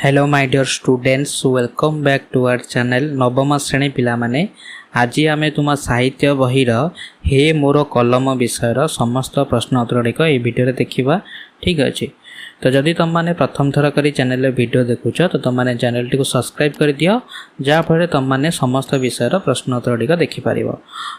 Hello my dear students, welcome back to our channel नवम श्रेणी पिला माने। आज आम तुम साहित्य बहीर हे मोर कलम विषय समस्त प्रश्न उत्तर गुड़िक ये वीडियो देखा। ठीक अच्छे, तो जदि तुम मैंने प्रथम थर कर चैनल वीडियो देखुच तो तुम मैंने चैनल टी सब्सक्राइब कर दियो, जहाँफल तुम मैंने समस्त विषय प्रश्न उत्तर गुड़िक देखिपार।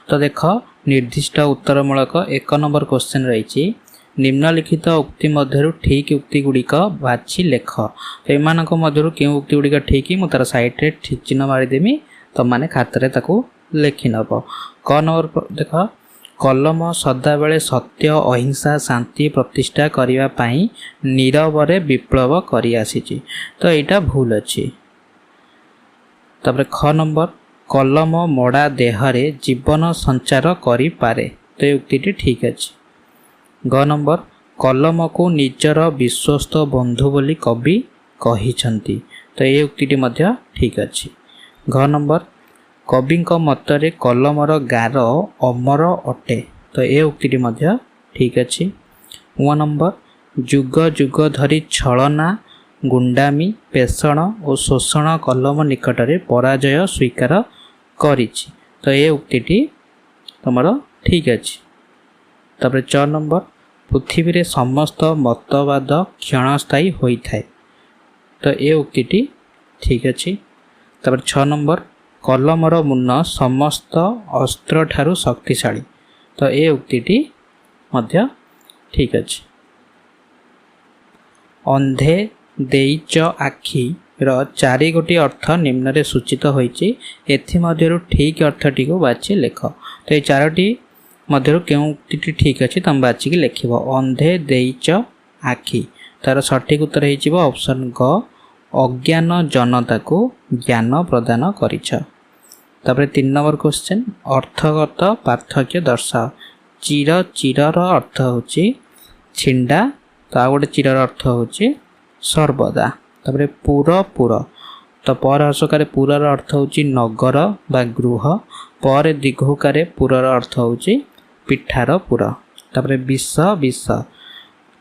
तो देख, निर्दिष्ट उत्तरमूलक 1 नंबर क्वेश्चन रही। निम्नलिखित उक्ति मध्य ठीक उक्ति गुड़िक बाछि लेख। तो एमानक मध्य क्यों उक्ति गुड़िक ठीक मु तार साइड रे ठीक चिन्ह मारिदेमी, तुम मैंने खातारे ताकू लिखि नब। क नंबर देख, कलम सदाबेले सत्य अहिंसा शांति प्रतिष्ठा करिवा पई नीरवरे विप्लव करि आसीछि। तो एटा भूल अछि। तापर ख नंबर, कलम मोड़ा देहरे जीवन संचार करि पारे। तो ये उक्ति ठीक अछि। ग नंबर, कलम को निजर विश्वस्त बंधु बोली कवि कहिछंती। तो ये उक्ति मध्य ठीक अछि। घ नंबर, कविंक मतरे कलमर गार अमर अटे। तो ये उक्ति मध्य ठीक अछि। व नंबर, जुग जुग धरी छलना गुंडामी पेषण और शोषण कलम निकटरे पराजय स्वीकार करिछि। तो ये उक्ति तुमर ठीक अछि। तापर 4 नंबर, पृथ्वी रे समस्त मतवाद क्षणस्थायी होइथाय। तो ये उक्ति ठीक अछि। तापर 6 नंबर, कलमर मुन्न समस्त अस्त्र ठारू शक्तिशाली। तो ये उक्ति मध्य ठीक अछि। अंधे देइच आखि र 4 गोटी अर्थ निम्न रे सूचित होइछि। एथि मध्यरु ठीक अर्थटी को बाछि लेख। तो ये 4टी मध्य क्यों उक्ति ठीक अच्छे तुम बाचिक लिख। अंधे देइच आखि, तार सठिक उत्तर हो ऑप्शन ग, अज्ञान जनता को ज्ञान प्रदान करिछ। तापर 3 नंबर क्वेश्चन, अर्थगत पार्थक्य दर्शाओ। चिर चिरर अर्थ होची छिंडा, तो आ गोटे चिरर अर्थ होची सर्वदा। तापर पुर पुर, तो पर हसकार पुरर अर्थ होची नगर बा गृह। पर दीर्घकार पुरर अर्थ होची पिठार पुर। तापर विष विष,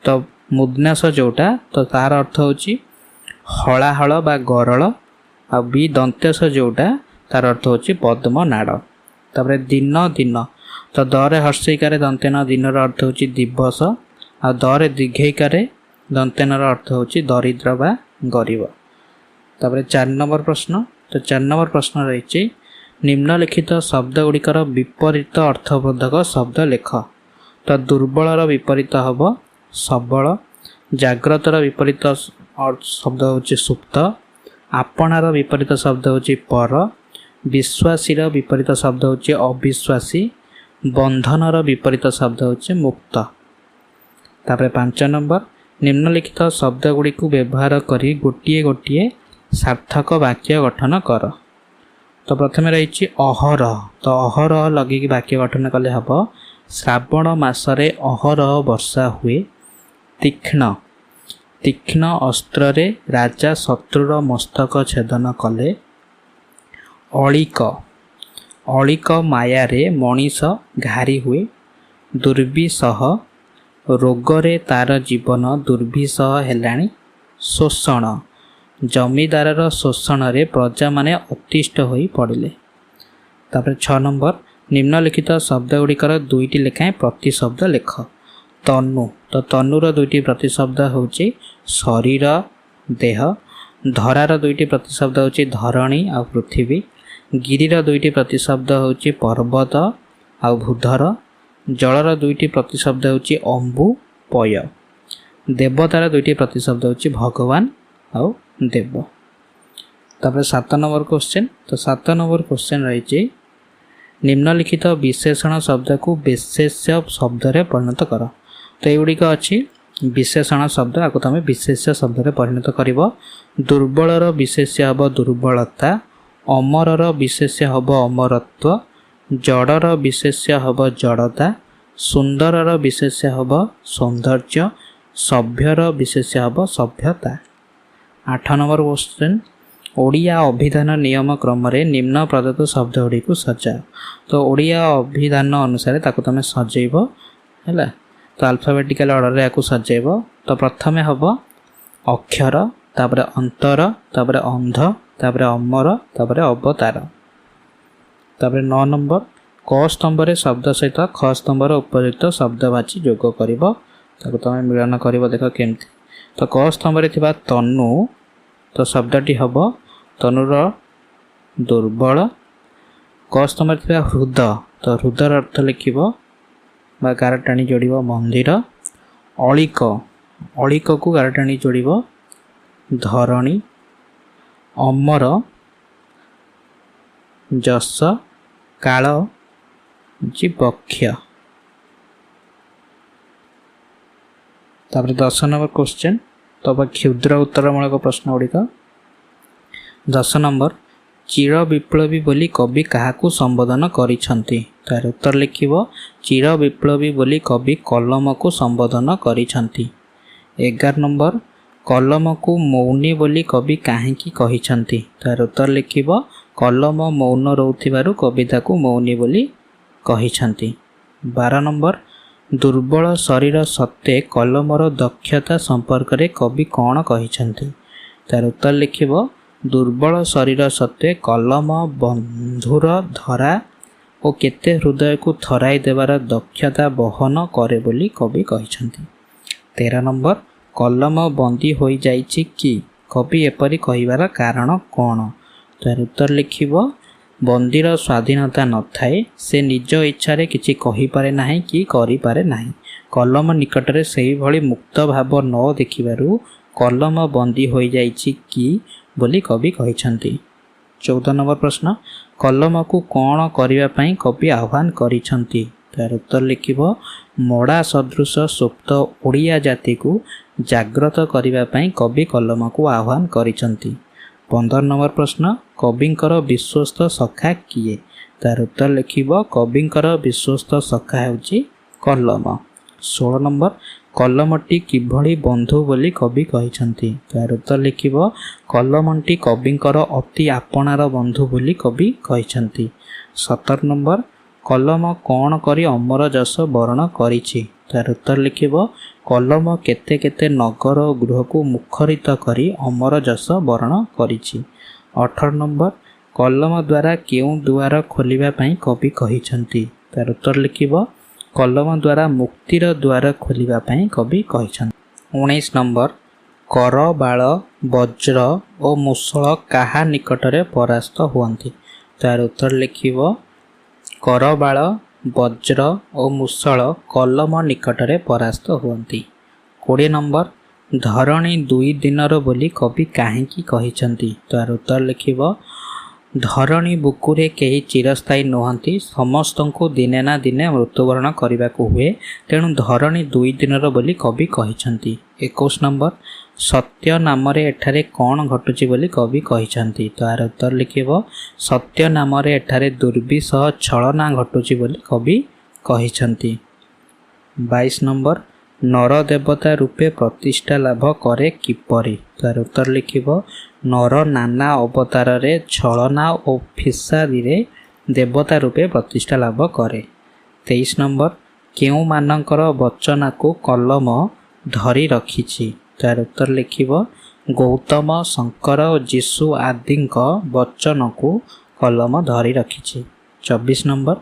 तो मुदनाश जोटा, तो तार अर्थ होची हलाहल बा गरल। आ बी दंतेश जोटा, तार अर्थ होची पद्म नाड़। तापर दिन दिन, तो दरे हर्षिकार दंतेन दिनर अर्थ होची दिवस। आ दरे दीर्घकार दंतेनर अर्थ होची दरिद्र बा गरीब। तापर 4 नंबर प्रश्न, तो 4 नंबर प्रश्न रही, निम्नलिखित शब्द गुड़िकर विपरीत अर्थबोधक शब्द लेख। तो दुर्बलर विपरीत हम सबल, जाग्रतर विपरीत शब्द होची सुप्त, आपणार विपरीत शब्द होची पर, विश्वासीर विपरीत शब्द होची अविश्वासी, बंधनर विपरीत शब्द होची मुक्त। तापर 5 नंबर, निम्नलिखित शब्द गुड़ी को व्यवहार करी गोटिए गोटिए सार्थक वाक्य गठन कर। तो प्रथम रही अहरह, तो अहरह लगे वाक्य गठन कले हम। श्रावण मासरे अहरह वर्षा हुए। तीक्ष्ण, तीक्ष्ण अस्त्र रे राजा शत्रुर मस्तक छेदन कले। अलिक, अलिक मायारे मनीष घारी हुए। दुर्विसह, रोगरे तार जीवन दुर्विसह हेलाणी। शोषण, जमीदार शोषण रे प्रजा माने अतिष्ठ होई पड़िले। तापर 6 नंबर, निम्नलिखित शब्द गुड़िकर 2टी लेखाएं प्रतिशब्द लेख। तनु, तो तनुर 2टी प्रतिशब्द होची शरीर देह। धरार 2टी प्रतिशब्द होची धरणी आ पृथ्वी। गिरिर 2टी प्रतिशब्द होची पर्वत आ भूधर। जलर 2टी प्रतिशब्द होची अंबु पय। देवतार 2टी प्रतिशब्द होची भगवान आ देव। तापर 7 नंबर क्वेश्चन, तो 7 नंबर क्वेश्चन रही, निम्नलिखित विशेषण शब्द को विशेष्य शब्द रे परिणत कर। तो युड़िक अच्छी विशेषण शब्द, आपको तुम विशेष्य शब्द रे परिणत कर। दुर्बलर विशेष्य हम दुर्बलता, अमरर विशेष्य हम अमरत्व, जड़र विशेष्य हम जड़ता, सुंदरर विशेष्य हम सौंदर्य, सभ्यर विशेष्य हम सभ्यता। 8 नंबर क्वेश्चन, ओडिया अभिधान नियम क्रम रे निम्न प्रदत्त शब्द गुड़ी को सजाओ। तो ओडिया अभिधान अनुसार ताको तुम सजेब है। तो अल्फाबेटिकल ऑर्डर रे याकू सजेब। तो प्रथमे हम अक्षर, ତାପରେ ଅନ୍ତର, ତାପରେ ଅନ୍ଧ, ତାପରେ ଅମର, ତାପରେ ଅବତାର। ତାପରେ 9 ନମ୍ବର କ ସ୍ତମ୍ଭରେ ଶବ୍ଦ ସହିତ ଖ ସ୍ତମ୍ଭର ଉପଯୁକ୍ତ ଶବ୍ଦ ବାଛି ଯୋଗ କରିବ। ତାକୁ ତୁମେ ମିଳନ କରିବ। ଦେଖ କେମିତି। ତ କ ସ୍ତମ୍ଭରେ ଥିବା ତନୁ, ତ ଶବ୍ଦଟି ହେବ ତନୁର ଦୁର୍ବଳ। କ ସ୍ତମ୍ଭରେ ଥିବା ହୃଦ, ତ ହୃଦର ଅର୍ଥ ଲେଖିବ ବା ଗାର ଟାଣି ଯୋଡ଼ିବ ମନ୍ଦିର। ଅଳିକ, ଅଳିକକୁ ଗାର ଟାଣି ଯୋଡ଼ିବ ଧରଣୀ। ଅମର ଯଶ, କାଳ ବକ୍ଷ। ତାପରେ 10 ନମ୍ବର କ୍ୱେଶ୍ଚନ୍, ତ କ୍ଷୁଦ୍ର ଉତ୍ତରମୂଳକ ପ୍ରଶ୍ନ ଗୁଡ଼ିକ। 10 ନମ୍ବର ଚିର ବିପ୍ଳବୀ ବୋଲି କବି କାହାକୁ ସମ୍ବୋଧନ କରିଛନ୍ତି? ତାର ଉତ୍ତର ଲେଖିବ ଚିର ବିପ୍ଳବୀ ବୋଲି କବି କଲମକୁ ସମ୍ବୋଧନ କରିଛନ୍ତି। 11 ନମ୍ବର କଲମକୁ ମୌନୀ ବୋଲି କବି କାହିଁକି କହିଛନ୍ତି? ତାର ଉତ୍ତର ଲେଖିବ କଲମ ମୌନ ରହୁଥିବାରୁ କବି ତାକୁ ମୌନୀ ବୋଲି କହିଛନ୍ତି। 12 ନମ୍ବର ଦୁର୍ବଳ ଶରୀର ସତ୍ତ୍ୱେ କଲମର ଦକ୍ଷତା ସମ୍ପର୍କରେ କବି କ'ଣ କହିଛନ୍ତି? ତାର ଉତ୍ତର ଲେଖିବ ଦୁର୍ବଳ ଶରୀର ସତ୍ତ୍ୱେ କଲମ ବନ୍ଧୁର ଧରା ଓ କେତେ ହୃଦୟକୁ ଥରାଇ ଦେବାର ଦକ୍ଷତା ବହନ କରେ ବୋଲି କବି କହିଛନ୍ତି। 13 ନମ୍ବର କଲମ ବନ୍ଦୀ ହୋଇଯାଇଛି କି? କବି ଏପରି କହିବାର କାରଣ କ'ଣ? ତାର ଉତ୍ତର ଲେଖିବ ବନ୍ଦୀର ସ୍ୱାଧୀନତା ନଥାଏ, ସେ ନିଜ ଇଚ୍ଛାରେ କିଛି କହିପାରେ ନାହିଁ କି କରିପାରେ ନାହିଁ। କଲମ ନିକଟରେ ସେହିଭଳି ମୁକ୍ତ ଭାବ ନ ଦେଖିବାରୁ କଲମ ବନ୍ଦୀ ହୋଇଯାଇଛି କି ବୋଲି କବି କହିଛନ୍ତି। 14 ନମ୍ବର ପ୍ରଶ୍ନ କଲମକୁ କ'ଣ କରିବା ପାଇଁ କବି ଆହ୍ୱାନ କରିଛନ୍ତି? ତାର ଉତ୍ତର ଲେଖିବ ମଡ଼ା ସଦୃଶ ସୁପ୍ତ ଓଡ଼ିଆ ଜାତିକୁ ଜାଗ୍ରତ କରିବା ପାଇଁ କବି କଲମକୁ ଆହ୍ୱାନ କରିଛନ୍ତି। 15 ନମ୍ବର ପ୍ରଶ୍ନ କବିଙ୍କର ବିଶ୍ୱସ୍ତ ସଖା କିଏ? ତାର ଉତ୍ତର ଲେଖିବ କବିଙ୍କର ବିଶ୍ୱସ୍ତ ସଖା ହେଉଛି କଲମ। 16 ନମ୍ବର କଲମଟି କିଭଳି ବନ୍ଧୁ ବୋଲି କବି କହିଛନ୍ତି? ତାର ଉତ୍ତର ଲେଖିବ କଲମଟି କବିଙ୍କର ଅତି ଆପଣାର ବନ୍ଧୁ ବୋଲି କବି କହିଛନ୍ତି। 17 ନମ୍ବର କଲମ କ'ଣ କରି ଅମର ଯଶ ବରଣ କରିଛି? ତାର ଉତ୍ତର ଲେଖିବ କଲମ କେତେ କେତେ ନଗର ଓ ଗୃହକୁ ମୁଖରିତ କରି ଅମର ଯଶ ବରଣ କରିଛି। 18 ନମ୍ବର କଲମ ଦ୍ୱାରା କେଉଁ ଦୁଆର ଖୋଲିବା ପାଇଁ କବି କହିଛନ୍ତି? ତାର ଉତ୍ତର ଲେଖିବ କଲମ ଦ୍ୱାରା ମୁକ୍ତିର ଦ୍ୱାର ଖୋଲିବା ପାଇଁ କବି କହିଛନ୍ତି। 19 ନମ୍ବର କର ବାଳ ବଜ୍ର ଓ ମୂଷଳ କାହା ନିକଟରେ ପରାସ୍ତ ହୁଅନ୍ତି? ତାର ଉତ୍ତର ଲେଖିବ କର ବାଳ ବଜ୍ର ଓ ମୂଷଳ କଲମ ନିକଟରେ ପରାସ୍ତ ହୁଅନ୍ତି। 20 ନମ୍ବର ଧରଣୀ 2 ଦିନର ବୋଲି କବି କାହିଁକି କହିଛନ୍ତି? ତାର ଉତ୍ତର ଲେଖିବ ଧରଣୀ ବୁକୁରେ କେହି ଚିରସ୍ଥାୟୀ ନୁହନ୍ତି, ସମସ୍ତଙ୍କୁ ଦିନେ ନା ଦିନେ ମୃତ୍ୟୁବରଣ କରିବାକୁ ହୁଏ, ତେଣୁ ଧରଣୀ 2 ଦିନର ବୋଲି କବି କହିଛନ୍ତି। 21 ନମ୍ବର ସତ୍ୟ ନାମରେ ଏଠାରେ କ'ଣ ଘଟୁଛି ବୋଲି କବି କହିଛନ୍ତି? ତାର ଉତ୍ତର ଲେଖିବ ସତ୍ୟ ନାମରେ ଏଠାରେ ଦୁର୍ବିସହ ଛଳନା ଘଟୁଛି ବୋଲି କବି କହିଛନ୍ତି। 22 ନମ୍ବର ନର ଦେବତା ରୂପେ ପ୍ରତିଷ୍ଠା ଲାଭ କରେ କିପରି? ତାର ଉତ୍ତର ଲେଖିବ ନର ନାନା ଅବତାରରେ ଛଳନା ଓ ଫିସାଦୀରେ ଦେବତା ରୂପେ ପ୍ରତିଷ୍ଠା ଲାଭ କରେ। 23 ନମ୍ବର କେଉଁମାନଙ୍କର ବଚନାକୁ କଲମ ଧରି ରଖିଛି? ତାର ଉତ୍ତର ଲେଖିବ ଗୌତମ, ଶଙ୍କର ଓ ଯୀଶୁ ଆଦିଙ୍କ ବଚନକୁ କଲମ ଧରି ରଖିଛି। 24 ନମ୍ବର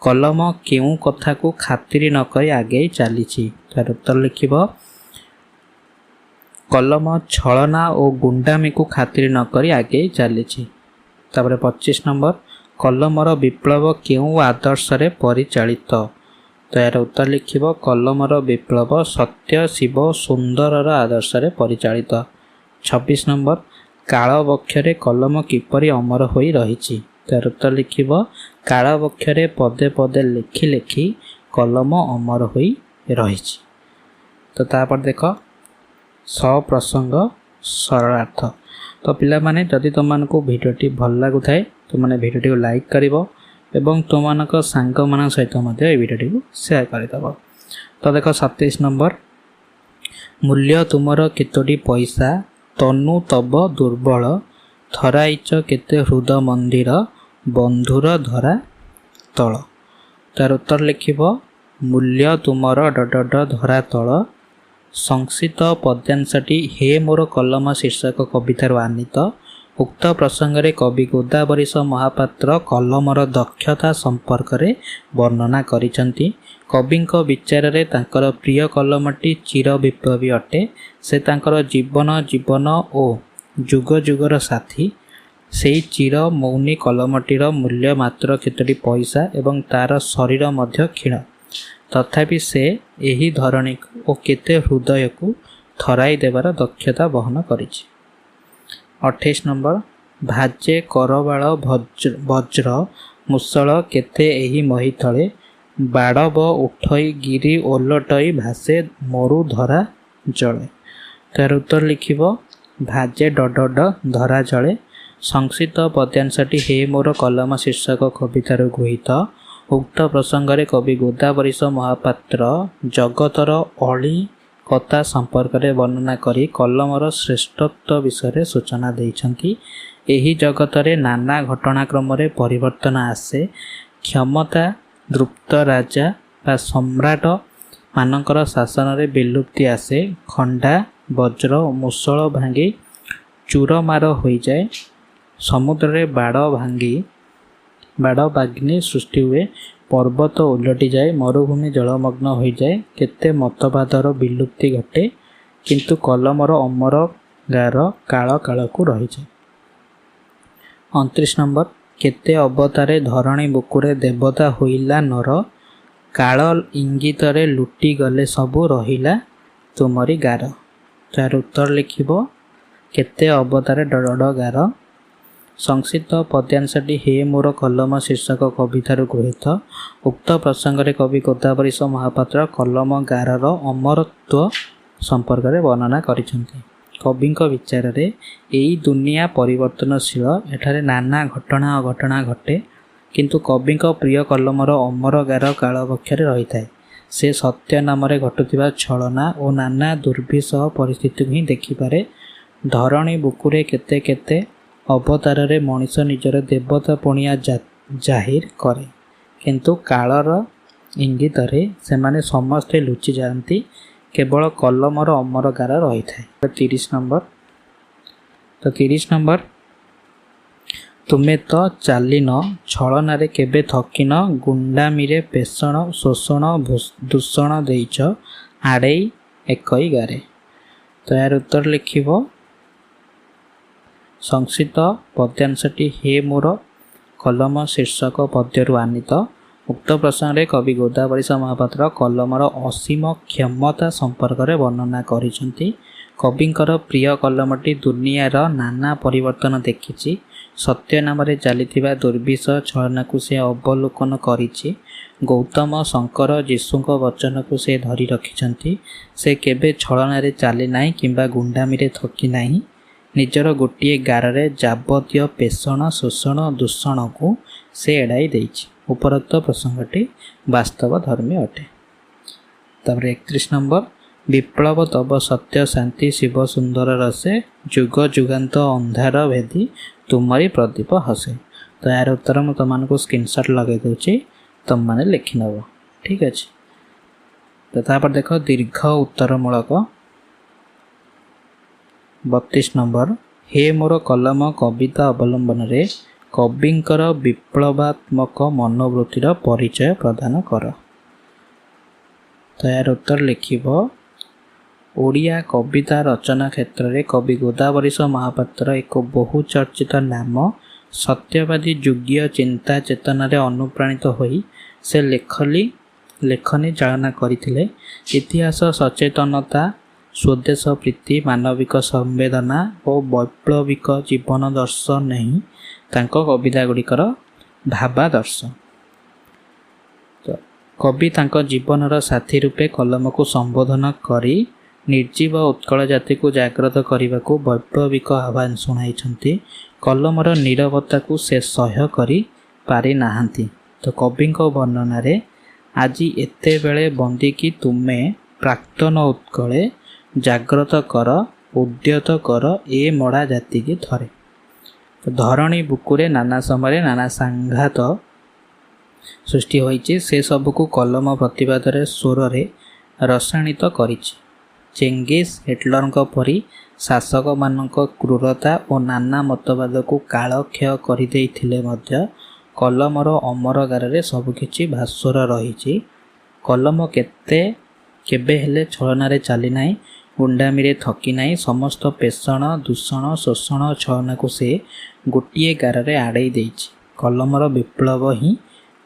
କଲମ କେଉଁ କଥାକୁ ଖାତିରି ନ କରି ଆଗେଇ ଚାଲିଛି? ତାର ଉତ୍ତର ଲେଖିବ କଲମ ଛଳନା ଓ ଗୁଣ୍ଡାମିକୁ ଖାତିରି ନ କରି ଆଗେଇ ଚାଲିଛି। ତାପରେ 25 ନମ୍ବର କଲମର ବିପ୍ଳବ କେଉଁ ଆଦର୍ଶରେ ପରିଚାଳିତ? ତାର ଉତ୍ତର ଲିଖିବ କଲମର ବିପ୍ଳବ ସତ୍ୟ, ଶିବ ଓ ସୁନ୍ଦରର ଆଦର୍ଶରେ ପରିଚାଳିତ। 26 ନମ୍ବର କାଳ ବକ୍ଷରେ କଲମ କିପରି ଅମର ହୋଇ ରହିଛି? ତାର ଉତ୍ତର ଲିଖିବ କାଳ ବକ୍ଷରେ ପଦେ ପଦେ ଲେଖି ଲେଖି କଲମ ଅମର ହୋଇ ରହିଛି। ତ ତାପରେ ଦେଖ ସପ୍ରସଙ୍ଗ ସରଳାର୍ଥ। ତ ପିଲାମାନେ ଯଦି ତୁମମାନଙ୍କୁ ଭିଡ଼ିଓଟି ଭଲ ଲାଗୁଥାଏ ତୁମମାନେ ଭିଡ଼ିଓଟିକୁ ଲାଇକ୍ କରିବ ଏବଂ ତୁମମାନଙ୍କ ସାଙ୍ଗମାନଙ୍କ ସହିତ ମଧ୍ୟ ଏ ଭିଡ଼ିଓଟିକୁ ସେୟାର କରିଦେବ। ତ ଦେଖ 27 ନମ୍ବର ମୂଲ୍ୟ ତୁମର କେତୋଟି ପଇସା, ତନୁ ତବ ଦୁର୍ବଳ, ଥରାଇଛ କେତେ ହୃଦ ମନ୍ଦିର, ବନ୍ଧୁର ଧରା ତଳ। ତାର ଉତ୍ତର ଲେଖିବ ମୂଲ୍ୟ ତୁମର ଧରା ତଳ, ସଂକ୍ଷିପ୍ତ ପଦ୍ୟାଂଶଟି ହେ ମୋର କଲମ ଶୀର୍ଷକ କବିତାରୁ ଆନିତ। ଉକ୍ତ ପ୍ରସଙ୍ଗରେ କବି ଗୋଦାବରୀଶ ମହାପାତ୍ର କଲମର ଦକ୍ଷତା ସମ୍ପର୍କରେ ବର୍ଣ୍ଣନା କରିଛନ୍ତି। କବିଙ୍କ ବିଚାରରେ ତାଙ୍କର ପ୍ରିୟ କଲମଟି ଚିର ବିପ୍ଳବୀ ଅଟେ। ସେ ତାଙ୍କର ଜୀବନ ଓ ଯୁଗ ଯୁଗର ସାଥୀ। ସେହି ଚିର ମୌନୀ କଲମଟିର ମୂଲ୍ୟ ମାତ୍ର କେତୋଟି ପଇସା ଏବଂ ତାର ଶରୀର ମଧ୍ୟ କ୍ଷୀଣ। ତଥାପି ସେ ଏହି ଧରଣୀକୁ ଓ କେତେ ହୃଦୟକୁ ଥରାଇ ଦେବାର ଦକ୍ଷତା ବହନ କରିଛି। 28 ନମ୍ବର। ଭାଜେ କରବାଳ ବଜ୍ର ମୁଷଳ କେତେ ଏହି ମହିତଳେ, ବାଡ଼ବ ଉଠଇ ଗିରି ଓଲଟଇ ଭାସେ ମରୁ ଧରା ଜଳେ। ତାର ଉତ୍ତର ଲିଖିବ ଭାଜେ ଡଡ ଧରା ଜଳେ। ସଂକ୍ଷିପ୍ତ ପଦ୍ୟାଂଶଟି ହେ ମୋର କଲମ ଶୀର୍ଷକ କବିତାରୁ ଗୃହୀତ। ଉକ୍ତ ପ୍ରସଙ୍ଗରେ କବି ଗୋଦାବରୀଶ ମହାପାତ୍ର ଜଗତର ଅଳି କଥା ସମ୍ପର୍କରେ ବର୍ଣ୍ଣନା କରି କଲମର ଶ୍ରେଷ୍ଠତ୍ୱ ବିଷୟରେ ସୂଚନା ଦେଇଛନ୍ତି। ଏହି ଜଗତରେ ନାନା ଘଟଣାକ୍ରମରେ ପରିବର୍ତ୍ତନ ଆସେ। କ୍ଷମତା ଦୃପ୍ତ ରାଜା ବା ସମ୍ରାଟ ମାନଙ୍କର ଶାସନରେ ବିଲୁପ୍ତି ଆସେ। ଖଣ୍ଡା ବଜ୍ର ଓ ମୁଷଳ ଭାଙ୍ଗି ଚୂରମାର ହୋଇଯାଏ। ସମୁଦ୍ରରେ ବାଡ଼ ବାଗ୍ନି ସୃଷ୍ଟି ହୁଏ। ପର୍ବତ ଓଲଟିଯାଏ। ମରୁଭୂମି ଜଳମଗ୍ନ ହୋଇଯାଏ। କେତେ ମତବାଦର ବିଲୁପ୍ତି ଘଟେ, କିନ୍ତୁ କଲମର ଅମର ଗାର କାଳ କାଳକୁ ରହିଯାଏ। 29 ନମ୍ବର। କେତେ ଅବତାରେ ଧରଣୀ ବୁକୁରେ ଦେବତା ହୋଇଲା ନର, କାଳ ଇଙ୍ଗିତରେ ଲୁଟି ଗଲେ ସବୁ ରହିଲା ତୁମରି ଗାର। ତାର ଉତ୍ତର ଲିଖିବ କେତେ ଅବତାରେ ଡଡ ଗାର। ସଂକ୍ଷିପ୍ତ ପଦ୍ୟାଂଶଟି ହେ ମୋର କଲମ ଶୀର୍ଷକ କବିତାରୁ ଗୃହୀତ। ଉକ୍ତ ପ୍ରସଙ୍ଗରେ କବି ଗୋଦାବରୀଶ ମହାପାତ୍ର କଲମ ଗାରର ଅମରତ୍ୱ ସମ୍ପର୍କରେ ବର୍ଣ୍ଣନା କରିଛନ୍ତି। କବିଙ୍କ ବିଚାରରେ ଏହି ଦୁନିଆ ପରିବର୍ତ୍ତନଶୀଳ। ଏଠାରେ ନାନା ଘଟଣା ଅଘଟଣା ଘଟେ, କିନ୍ତୁ କବିଙ୍କ ପ୍ରିୟ କଲମର ଅମର ଗାର କାଳ ବକ୍ଷରେ ରହିଥାଏ। ସେ ସତ୍ୟ ନାମରେ ଘଟୁଥିବା ଛଳନା ଓ ନାନା ଦୁର୍ବିସହ ପରିସ୍ଥିତିକୁ ହିଁ ଦେଖିପାରେ। ଧରଣୀ ବୁକୁରେ କେତେ କେତେ ଅବତାରରେ ମଣିଷ ନିଜର ଦେବତା ପଣିଆ ଜାହିର କରେ, କିନ୍ତୁ କାଳର ଇଙ୍ଗିତରେ ସେମାନେ ସମସ୍ତେ ଲୁଚି ଯାଆନ୍ତି। କେବଳ କଲମର ଅମର ଗାର ରହିଥାଏ। 30 ନମ୍ବର। 30 ନମ୍ବର। ତୁମେ ତ ଚାଲିନ ଛଳନାରେ କେବେ ଥକିନ, ଗୁଣ୍ଡାମିରେ ପେଷଣ ଶୋଷଣ ଦୂଷଣ ଦେଇଛ ଆଡ଼େଇ ଏକଇ ଗାରେ। ତ ଏହାର ଉତ୍ତର ଲିଖିବ ସଂକ୍ଷିପ୍ତ ପଦ୍ୟାଂଶଟି ହେ ମୋର କଲମ ଶୀର୍ଷକ ପଦ୍ୟରୁ ଆନିତ। ଉକ୍ତ ପ୍ରସଙ୍ଗରେ କବି ଗୋଦାବରୀଶ ମହାପାତ୍ର କଲମର ଅସୀମ କ୍ଷମତା ସମ୍ପର୍କରେ ବର୍ଣ୍ଣନା କରିଛନ୍ତି। କବିଙ୍କର ପ୍ରିୟ କଲମଟି ଦୁନିଆର ନାନା ପରିବର୍ତ୍ତନ ଦେଖିଛି। ସତ୍ୟ ନାମରେ ଚାଲିଥିବା ଦୁର୍ବିସହ ଛଳନାକୁ ସେ ଅବଲୋକନ କରିଛି। ଗୌତମ ଶଙ୍କର ଯୀଶୁଙ୍କ ବଚନକୁ ସେ ଧରି ରଖିଛନ୍ତି। ସେ କେବେ ଛଳନାରେ ଚାଲି ନାହିଁ କିମ୍ବା ଗୁଣ୍ଡାମିରେ ଥକି ନାହିଁ। ନିଜର ଗୋଟିଏ ଗାରରେ ଯାବତୀୟ ପେଷଣ ଶୋଷଣ ଦୂଷଣକୁ ସେ ଏଡ଼ାଇ ଦେଇଛି। ଉପରୋକ୍ତ ପ୍ରସଙ୍ଗଟି ବାସ୍ତବ ଧର୍ମୀ ଅଟେ। ତାପରେ 31 ନମ୍ବର। ବିପ୍ଳବ ତବ ସତ୍ୟ ଶାନ୍ତି ଶିବ ସୁନ୍ଦର ରସେ, ଯୁଗ ଯୁଗାନ୍ତ ଅନ୍ଧାର ଭେଦି ତୁମରି ପ୍ରଦୀପ ହସେ। ତ ଏହାର ଉତ୍ତର ମୁଁ ତୁମମାନଙ୍କୁ ସ୍କ୍ରିନଶଟ୍ ଲଗାଇ ଦେଉଛି, ତୁମମାନେ ଲେଖିନେବ। ଠିକ୍ ଅଛି। ତ ତାପରେ ଦେଖ ଦୀର୍ଘ ଉତ୍ତରମୂଳକ। 32 ନମ୍ବର। ହେ ମୋର କଲମ କବିତା ଅବଲମ୍ବନରେ କବିଙ୍କର ବିପ୍ଳବାତ୍ମକ ମନୋବୃତ୍ତିର ପରିଚୟ ପ୍ରଦାନ କର। ତ ଏହାର ଉତ୍ତର ଲିଖିବ ଓଡ଼ିଆ କବିତା ରଚନା କ୍ଷେତ୍ରରେ କବି ଗୋଦାବରୀଶ ମହାପାତ୍ର ଏକ ବହୁ ଚର୍ଚ୍ଚିତ ନାମ। ସତ୍ୟବାଦୀ ଯୁଗୀୟ ଚିନ୍ତା ଚେତନାରେ ଅନୁପ୍ରାଣିତ ହୋଇ ସେ ଲେଖନୀ ଚାଳନା କରିଥିଲେ। ଇତିହାସ ସଚେତନତା, ସ୍ୱଦେଶ ପ୍ରୀତି, ମାନବିକ ସମ୍ବେଦନା ଓ ବୈପ୍ଳବିକ ଜୀବନ ଦର୍ଶନ ହିଁ ତାଙ୍କ କବିତା ଗୁଡ଼ିକର ଭାବାଦର୍ଶ। କବି ତାଙ୍କ ଜୀବନର ସାଥୀ ରୂପେ କଲମକୁ ସମ୍ବୋଧନ କରି ନିର୍ଜୀବ ଉତ୍କଳ ଜାତିକୁ ଜାଗ୍ରତ କରିବାକୁ ବୈପ୍ଳବିକ ଆହ୍ୱାନ ଶୁଣାଇଛନ୍ତି। କଲମର ନୀରବତାକୁ ସେ ସହ୍ୟ କରି ପାରିନାହାନ୍ତି। ତ କବିଙ୍କ ବର୍ଣ୍ଣନାରେ ଆଜି ଏତେବେଳେ ବନ୍ଦିକି ତୁମେ ପ୍ରାକ୍ତନ ଉତ୍କଳେ, ଜାଗ୍ରତ କର ଉଦ୍ୟତ କର ଏ ମଡ଼ା ଜାତିକି ଥରେ। ଧରଣୀ ବୁକୁରେ ନାନା ସମୟରେ ନାନା ସାଂଘାତ ସୃଷ୍ଟି ହୋଇଛି। ସେ ସବୁକୁ କଲମ ପ୍ରତିବାଦରେ ସ୍ୱରରେ ରସାଣିତ କରିଛି। ଚେଙ୍ଗିସ୍ ହିଟଲରଙ୍କ ପରି ଶାସକମାନଙ୍କ କ୍ରୂରତା ଓ ନାନା ମତବାଦକୁ କାଳକ୍ଷୟ କରିଦେଇଥିଲେ ମଧ୍ୟ କଲମର ଅମରଗାରରେ ସବୁକିଛି ଭାସ୍ୱର ରହିଛି। କଲମ କେବେ ହେଲେ ଛଳନାରେ ଚାଲିନାହିଁ, ଗୁଣ୍ଡାମିରେ ଥକି ନାହିଁ। ସମସ୍ତ ପେଷଣ, ଦୂଷଣ, ଶୋଷଣ, ଛଳନାକୁ ସେ ଗୋଟିଏ ଗାରରେ ଆଡ଼େଇ ଦେଇଛି। କଲମର ବିପ୍ଳବ ହିଁ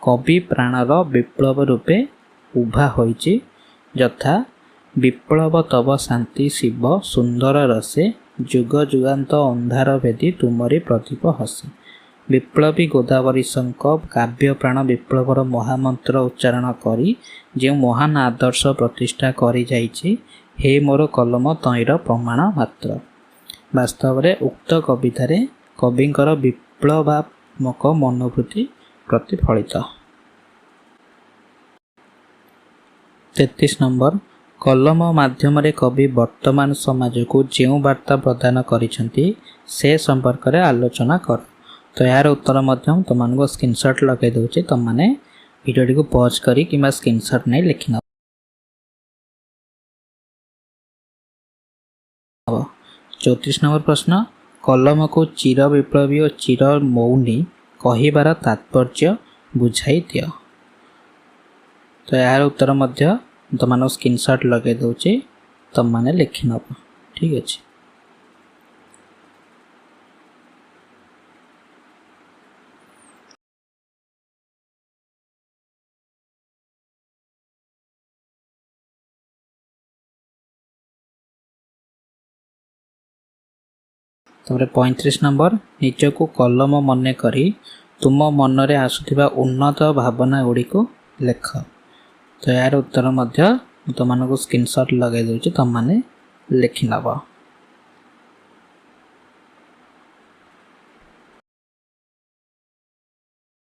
କବି ପ୍ରାଣର ବିପ୍ଳବ ରୂପେ ଉଭା ହୋଇଛି। ଯଥା ବିପ୍ଳବ ତବ ଶାନ୍ତି ଶିବ ସୁନ୍ଦର ରସେ, ଯୁଗ ଯୁଗାନ୍ତ ଅନ୍ଧାର ଭେଦି ତୁମରି ପ୍ରଦୀପ ହସେ। ବିପ୍ଳବୀ ଗୋଦାବରୀଶଙ୍କ କାବ୍ୟପ୍ରାଣ ବିପ୍ଳବର ମହାମନ୍ତ୍ର ଉଚ୍ଚାରଣ କରି ଯେଉଁ ମହାନ ଆଦର୍ଶ ପ୍ରତିଷ୍ଠା କରିଯାଇଛି, ହେ ମୋର କଲମ ତଇଁର ପ୍ରମାଣ ମାତ୍ର। ବାସ୍ତବରେ ଉକ୍ତ କବିତାରେ କବିଙ୍କର ବିପ୍ଳବାତ୍ମକ ମନୋବୃତ୍ତି ପ୍ରତିଫଳିତ। 33 ନମ୍ବର। କଲମ ମାଧ୍ୟମରେ କବି ବର୍ତ୍ତମାନ ସମାଜକୁ ଯେଉଁ ବାର୍ତ୍ତା ପ୍ରଦାନ କରିଛନ୍ତି ସେ ସମ୍ପର୍କରେ ଆଲୋଚନା କର। ତ ଏହାର ଉତ୍ତର ମଧ୍ୟ ତୁମମାନଙ୍କୁ ସ୍କ୍ରିନଶଟ୍ ଲଗାଇ ଦେଉଛି, ତୁମମାନେ ଭିଡ଼ିଓଟିକୁ ପଜ୍ କରି କିମ୍ବା ସ୍କ୍ରିନଶଟ୍ ନେଇ ଲେଖିନେବ। 34 ନମ୍ବର ପ୍ରଶ୍ନ। କଲମକୁ ଚିର ବିପ୍ଳବୀ ଓ ଚିର ମୌନୀ କହିବାର ତାତ୍ପର୍ଯ୍ୟ ବୁଝାଇ ଦିଅ। ତ ଏହାର ଉତ୍ତର ମଧ୍ୟ ତୁମମାନଙ୍କୁ ସ୍କ୍ରିନଶଟ୍ ଲଗାଇ ଦେଉଛି, ତୁମମାନେ ଲେଖିନେବ। ଠିକ୍ ଅଛି। ତାପରେ 35 ନମ୍ବର। ନିଜକୁ କଲମ ମନେ କରି ତୁମ ମନରେ ଆସୁଥିବା ଉନ୍ନତ ଭାବନା ଗୁଡ଼ିକୁ ଲେଖ। ତ ଏହାର ଉତ୍ତର ମଧ୍ୟ ତୁମମାନଙ୍କୁ ସ୍କ୍ରିନଶଟ୍ ଲଗାଇ ଦେଉଛି, ତୁମମାନେ ଲେଖିନେବ।